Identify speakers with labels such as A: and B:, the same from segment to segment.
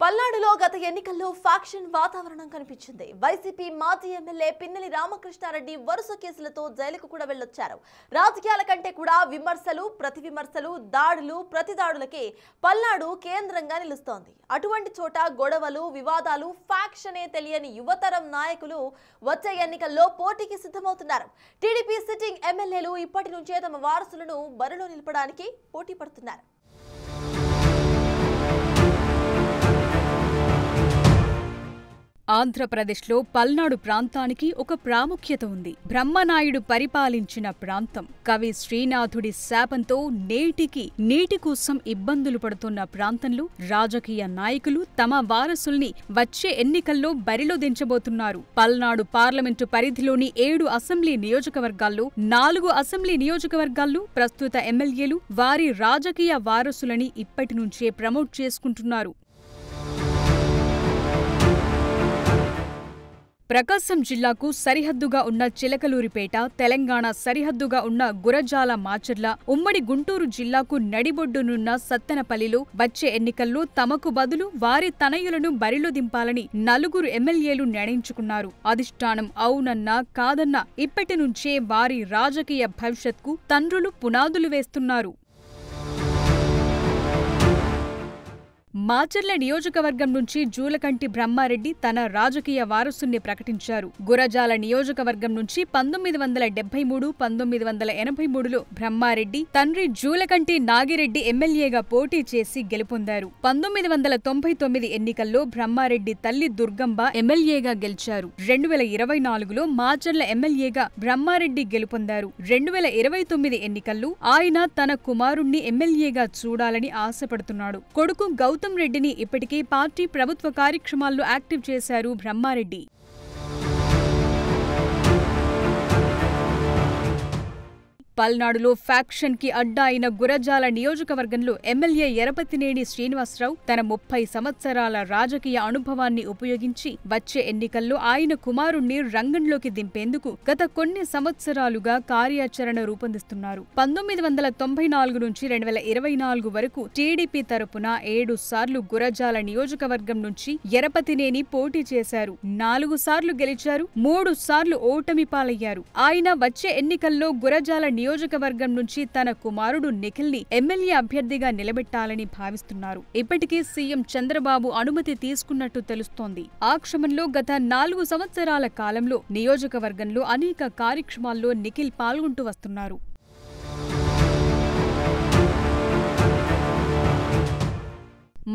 A: పల్నాడులో గత ఎన్నికల్లో ఫ్యాక్షన్ వాతావరణం కనిపించింది. వైసీపీ మాజీ ఎమ్మెల్యే పిన్నెల్లి రామకృష్ణారెడ్డి వరుస కేసులతో జైలుకు కూడా వెళ్లొచ్చారు. రాజకీయాల కంటే కూడా విమర్శలు, ప్రతి విమర్శలు, దాడులు, ప్రతిదాడులకే పల్నాడు కేంద్రంగా నిలుస్తోంది. అటువంటి చోట గొడవలు, వివాదాలు, ఫ్యాక్షనే తెలియని యువతరం నాయకులు వచ్చే ఎన్నికల్లో పోటీకి సిద్ధమవుతున్నారు. టీడీపీ సిట్టింగ్ ఎమ్మెల్యేలు ఇప్పటి నుంచే తమ వారసులను బరిలో నిలపడానికి పోటీ పడుతున్నారు.
B: ఆంధ్రప్రదేశ్లో పల్నాడు ప్రాంతానికి ఒక ప్రాముఖ్యత ఉంది. బ్రహ్మనాయుడు పరిపాలించిన ప్రాంతం. కవి శ్రీనాథుడి శాపంతో నేటికి నీటి కోసం ఇబ్బందులు పడుతున్న ప్రాంతంలో రాజకీయ నాయకులు తమ వారసుల్ని వచ్చే ఎన్నికల్లో బరిలో దించబోతున్నారు. పల్నాడు పార్లమెంటు పరిధిలోని 7 అసెంబ్లీ నియోజకవర్గాల్లో 4 అసెంబ్లీ నియోజకవర్గాల్లో ప్రస్తుత ఎమ్మెల్యేలు వారి రాజకీయ వారసులని ఇప్పటి నుంచే ప్రమోట్ చేసుకుంటున్నారు. ప్రకాశం జిల్లాకు సరిహద్దుగా ఉన్న చిలకలూరిపేట, తెలంగాణ సరిహద్దుగా ఉన్న గురజాల మాచర్ల, ఉమ్మడి గుంటూరు జిల్లాకు నడిబొడ్డునున్న సత్తెనపల్లిలో వచ్చే ఎన్నికల్లో తమకు బదులు వారి తనయులను బరిలో దింపాలని 4 ఎమ్మెల్యేలు నిర్ణయించుకున్నారు. అధిష్టానం అవునన్నా కాదన్నా ఇప్పటి నుంచే వారి రాజకీయ భవిష్యత్కు తండ్రులు పునాదులు వేస్తున్నారు. మాచర్ల నియోజకవర్గం నుంచి జూలకంటి బ్రహ్మారెడ్డి తన రాజకీయ వారసుని ప్రకటించారు. గురజాల నియోజకవర్గం నుంచి 1973, 1983లో బ్రహ్మారెడ్డి తండ్రి జూలకంటి నాగిరెడ్డి ఎమ్మెల్యేగా పోటీ చేసి గెలుపొందారు. 1999 ఎన్నికల్లో బ్రహ్మారెడ్డి తల్లి దుర్గంబ ఎమ్మెల్యేగా గెలిచారు. 2024లో మాచర్ల ఎమ్మెల్యేగా బ్రహ్మారెడ్డి గెలుపొందారు. 2029 ఎన్నికల్లో ఆయన తన కుమారుణ్ణి ఎమ్మెల్యేగా చూడాలని ఆశపడుతున్నాడు. కొడుకు గౌతమ్ రెడ్డిని ఇప్పటికే పార్టీ ప్రభుత్వ కార్యక్రమాల్లో యాక్టివ్ చేశారు బ్రహ్మారెడ్డి. పల్నాడులో ఫ్యాక్షన్ కి అడ్డా అయిన గురజాల నియోజకవర్గంలో ఎమ్మెల్యే ఎరపతినేని శ్రీనివాసరావు తన 30 సంవత్సరాల రాజకీయ అనుభవాన్ని ఉపయోగించి వచ్చే ఎన్నికల్లో ఆయన కుమారుణ్ణి రంగంలోకి దింపేందుకు గత కొన్ని సంవత్సరాలుగా కార్యాచరణ రూపొందిస్తున్నారు. 1994 నుంచి 2024 వరకు టీడీపీ తరపున 7 సార్లు గురజాల నియోజకవర్గం నుంచి ఎరపతినేని పోటీ చేశారు. 4 సార్లు గెలిచారు, 3 సార్లు ఓటమి పాలయ్యారు. ఆయన వచ్చే ఎన్నికల్లో గురజాల నియోజకవర్గం నుంచి తన కుమారుడు నిఖిల్ని ఎమ్మెల్యే అభ్యర్థిగా నిలబెట్టాలని భావిస్తున్నారు. ఇప్పటికే సీఎం చంద్రబాబు అనుమతి తీసుకున్నట్టు తెలుస్తోంది. ఆ క్రమంలో గత 4 సంవత్సరాల కాలంలో నియోజకవర్గంలో అనేక కార్యక్రమాల్లో నిఖిల్ పాల్గొంటూ వస్తున్నారు.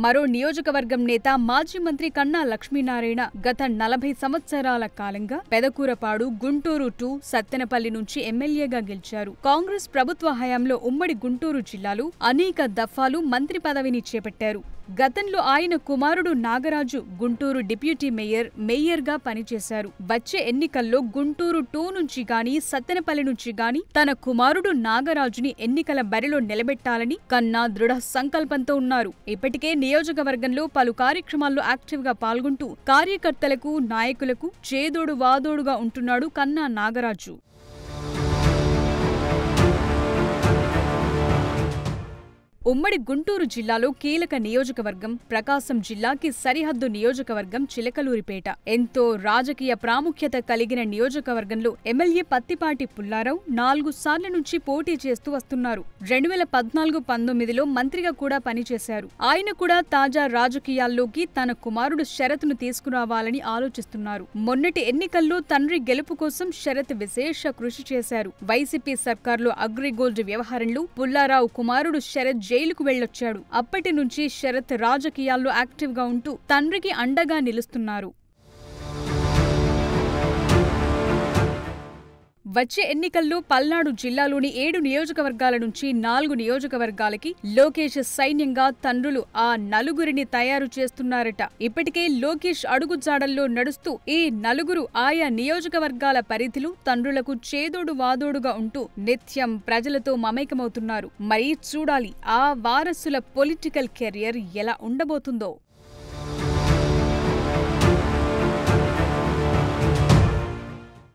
B: మరో నియోజకవర్గం నేత మాజీ మంత్రి కన్నా లక్ష్మీనారాయణ గత 40 సంవత్సరాల కాలంగా పెదకూరపాడు, గుంటూరు 2, సత్తెనపల్లి నుంచి ఎమ్మెల్యేగా గెలిచారు. కాంగ్రెస్ ప్రభుత్వ హయాంలో ఉమ్మడి గుంటూరు జిల్లాలో అనేక దఫాలు మంత్రి పదవిని చేపట్టారు. గతంలో ఆయన కుమారుడు నాగరాజు గుంటూరు డిప్యూటీ మేయర్గా పనిచేశారు. వచ్చే ఎన్నికల్లో గుంటూరు 2 నుంచి గాని సత్తెనపల్లి నుంచి గాని తన కుమారుడు నాగరాజుని ఎన్నికల బరిలో నిలబెట్టాలని కన్నా దృఢ సంకల్పంతో ఉన్నారు. ఇప్పటికే నియోజకవర్గంలో పలు కార్యక్రమాల్లో యాక్టివ్గా పాల్గొంటూ కార్యకర్తలకు, నాయకులకు చేదోడు వాదోడుగా ఉంటున్నాడు కన్నా నాగరాజు. ఉమ్మడి గుంటూరు జిల్లాలో కీలక నియోజకవర్గం ప్రకాశం జిల్లాకి సరిహద్దు నియోజకవర్గం చిలకలూరిపేట. ఎంతో రాజకీయ ప్రాముఖ్యత కలిగిన నియోజకవర్గంలో ఎమ్మెల్యే పత్తిపాటి పుల్లారావు 4 సార్ల నుంచి పోటీ చేస్తూ వస్తున్నారు. 2014-19లో మంత్రిగా కూడా పనిచేశారు. ఆయన కూడా తాజా రాజకీయాల్లోకి తన కుమారుడు శరత్ను తీసుకురావాలని ఆలోచిస్తున్నారు. మొన్నటి ఎన్నికల్లో తండ్రి గెలుపు కోసం శరత్ విశేష కృషి చేశారు. వైసీపీ సర్కార్లో అగ్రిగోల్డ్ వ్యవహారంలో పుల్లారావు కుమారుడు శరత్ జైలుకు వెళ్లొచ్చాడు. అప్పటి నుంచి శరత్ రాజకీయాల్లో యాక్టివ్గా ఉంటూ తండ్రికి అండగా నిలుస్తున్నారు. వచ్చే ఎన్నికల్లో పల్నాడు జిల్లాలోని 7 నియోజకవర్గాల నుంచి 4 నియోజకవర్గాలకి లోకేష్ సైన్యంగా తండ్రులు ఆ 4 తయారు చేస్తున్నారట. ఇప్పటికే లోకేష్ అడుగుజాడల్లో నడుస్తూ ఈ 4 ఆయా నియోజకవర్గాల పరిధిలో తండ్రులకు చేదోడు వాదోడుగా ఉంటూ నిత్యం ప్రజలతో మమేకమవుతున్నారు. మరి చూడాలి ఆ వారసుల పొలిటికల్ కెరియర్ ఎలా ఉండబోతుందో.